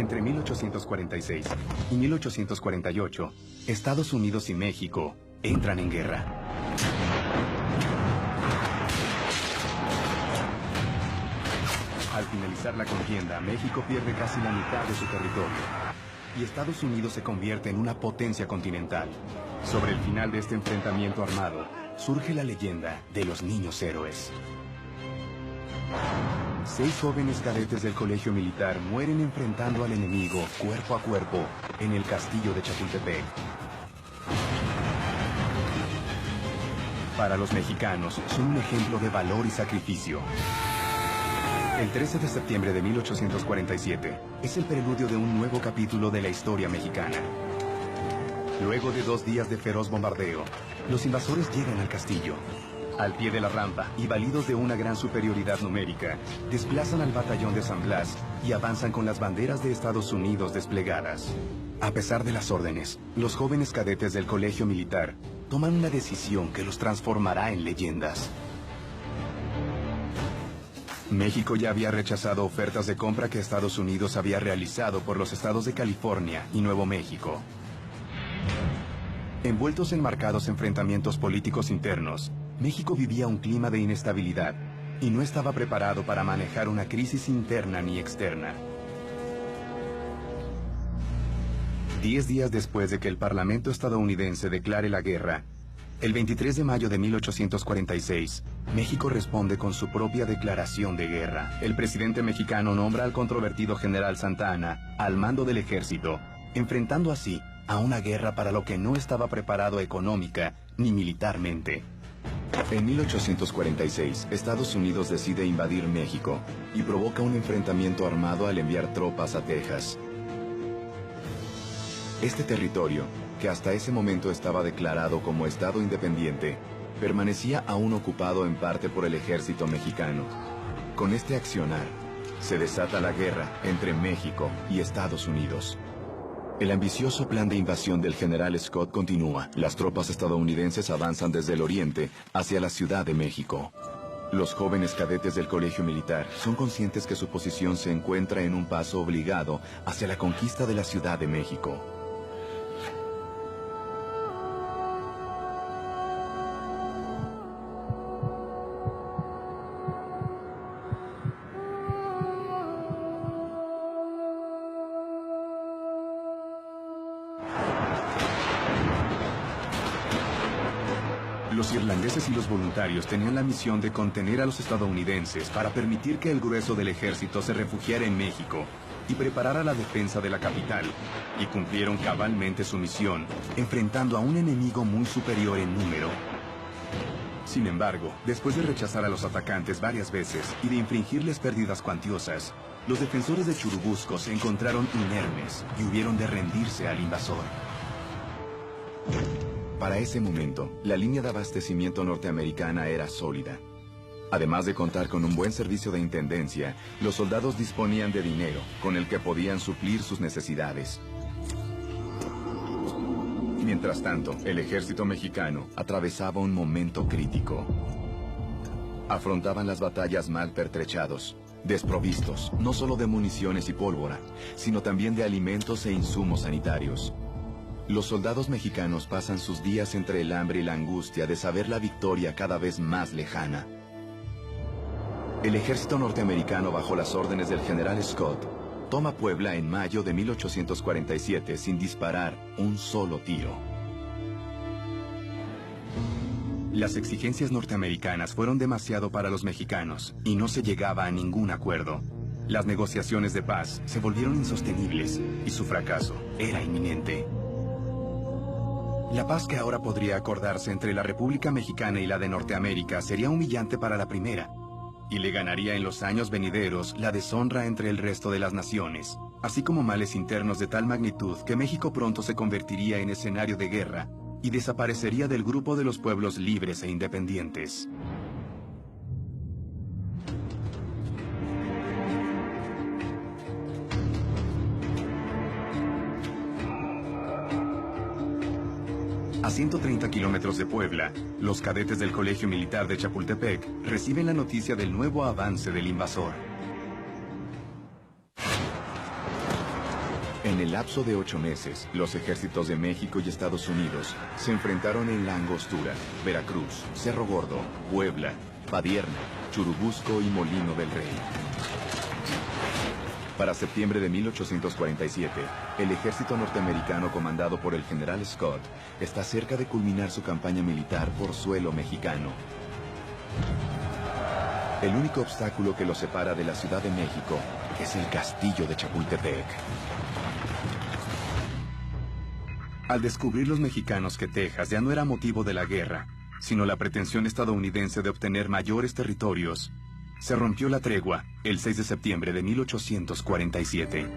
Entre 1846 y 1848, Estados Unidos y México entran en guerra. Al finalizar la contienda, México pierde casi la mitad de su territorio y Estados Unidos se convierte en una potencia continental. Sobre el final de este enfrentamiento armado, surge la leyenda de los niños héroes. 6 jóvenes cadetes del colegio militar mueren enfrentando al enemigo cuerpo a cuerpo en el castillo de Chapultepec. Para los mexicanos, son un ejemplo de valor y sacrificio. El 13 de septiembre de 1847 es el preludio de un nuevo capítulo de la historia mexicana. Luego de 2 días de feroz bombardeo, los invasores llegan al castillo. Al pie de la rampa y validos de una gran superioridad numérica, desplazan al batallón de San Blas y avanzan con las banderas de Estados Unidos desplegadas. A pesar de las órdenes, los jóvenes cadetes del colegio militar toman una decisión que los transformará en leyendas. México ya había rechazado ofertas de compra que Estados Unidos había realizado por los estados de California y Nuevo México. Envueltos en marcados enfrentamientos políticos internos, México vivía un clima de inestabilidad y no estaba preparado para manejar una crisis interna ni externa. 10 días después de que el Parlamento estadounidense declare la guerra, el 23 de mayo de 1846, México responde con su propia declaración de guerra. El presidente mexicano nombra al controvertido general Santa Anna al mando del ejército, enfrentando así a una guerra para lo que no estaba preparado económica ni militarmente. En 1846, Estados Unidos decide invadir México y provoca un enfrentamiento armado al enviar tropas a Texas. Este territorio, que hasta ese momento estaba declarado como Estado independiente, permanecía aún ocupado en parte por el ejército mexicano. Con este accionar, se desata la guerra entre México y Estados Unidos. El ambicioso plan de invasión del general Scott continúa. Las tropas estadounidenses avanzan desde el oriente hacia la Ciudad de México. Los jóvenes cadetes del colegio militar son conscientes que su posición se encuentra en un paso obligado hacia la conquista de la Ciudad de México. Los irlandeses y los voluntarios tenían la misión de contener a los estadounidenses para permitir que el grueso del ejército se refugiara en México y preparara la defensa de la capital, y cumplieron cabalmente su misión, enfrentando a un enemigo muy superior en número. Sin embargo, después de rechazar a los atacantes varias veces y de infligirles pérdidas cuantiosas, los defensores de Churubusco se encontraron inermes y hubieron de rendirse al invasor. Para ese momento, la línea de abastecimiento norteamericana era sólida. Además de contar con un buen servicio de intendencia, los soldados disponían de dinero, con el que podían suplir sus necesidades. Mientras tanto, el ejército mexicano atravesaba un momento crítico. Afrontaban las batallas mal pertrechados, desprovistos, no solo de municiones y pólvora, sino también de alimentos e insumos sanitarios. Los soldados mexicanos pasan sus días entre el hambre y la angustia de saber la victoria cada vez más lejana. El ejército norteamericano, bajo las órdenes del general Scott, toma Puebla en mayo de 1847 sin disparar un solo tiro. Las exigencias norteamericanas fueron demasiado para los mexicanos y no se llegaba a ningún acuerdo. Las negociaciones de paz se volvieron insostenibles y su fracaso era inminente. La paz que ahora podría acordarse entre la República Mexicana y la de Norteamérica sería humillante para la primera, y le ganaría en los años venideros la deshonra entre el resto de las naciones, así como males internos de tal magnitud que México pronto se convertiría en escenario de guerra y desaparecería del grupo de los pueblos libres e independientes. A 130 kilómetros de Puebla, los cadetes del Colegio Militar de Chapultepec reciben la noticia del nuevo avance del invasor. En el lapso de 8 meses, los ejércitos de México y Estados Unidos se enfrentaron en La Angostura, Veracruz, Cerro Gordo, Puebla, Padierna, Churubusco y Molino del Rey. Para septiembre de 1847, el ejército norteamericano comandado por el general Scott está cerca de culminar su campaña militar por suelo mexicano. El único obstáculo que los separa de la Ciudad de México es el castillo de Chapultepec. Al descubrir los mexicanos que Texas ya no era motivo de la guerra, sino la pretensión estadounidense de obtener mayores territorios, se rompió la tregua el 6 de septiembre de 1847.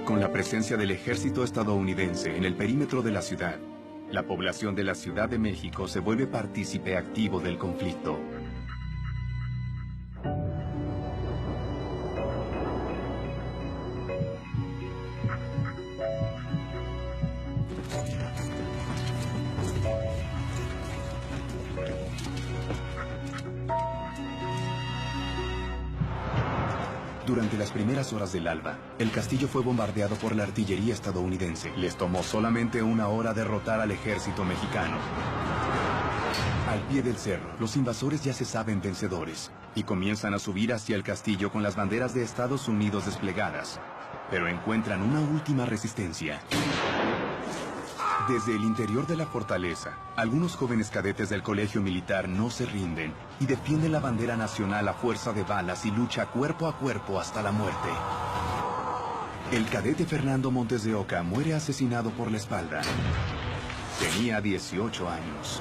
Con la presencia del ejército estadounidense en el perímetro de la ciudad, la población de la Ciudad de México se vuelve partícipe activo del conflicto. Durante las primeras horas del alba, el castillo fue bombardeado por la artillería estadounidense. Les tomó solamente 1 hora derrotar al ejército mexicano. Al pie del cerro, los invasores ya se saben vencedores y comienzan a subir hacia el castillo con las banderas de Estados Unidos desplegadas, pero encuentran una última resistencia. Desde el interior de la fortaleza, algunos jóvenes cadetes del colegio militar no se rinden y defienden la bandera nacional a fuerza de balas y lucha cuerpo a cuerpo hasta la muerte. El cadete Fernando Montes de Oca muere asesinado por la espalda. Tenía 18 años.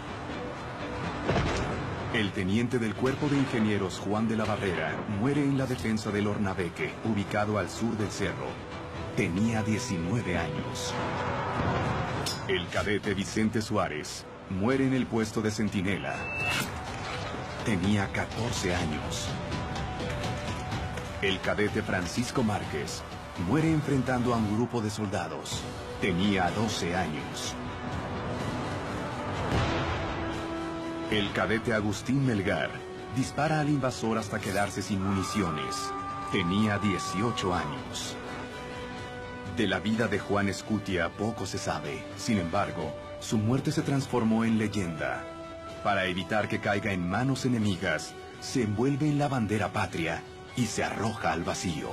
El teniente del Cuerpo de Ingenieros Juan de la Barrera muere en la defensa del Hornabeque, ubicado al sur del cerro. Tenía 19 años. El cadete Vicente Suárez muere en el puesto de centinela. Tenía 14 años. El cadete Francisco Márquez muere enfrentando a un grupo de soldados. Tenía 12 años. El cadete Agustín Melgar dispara al invasor hasta quedarse sin municiones. Tenía 18 años. De la vida de Juan Escutia poco se sabe. Sin embargo, su muerte se transformó en leyenda. Para evitar que caiga en manos enemigas, se envuelve en la bandera patria y se arroja al vacío.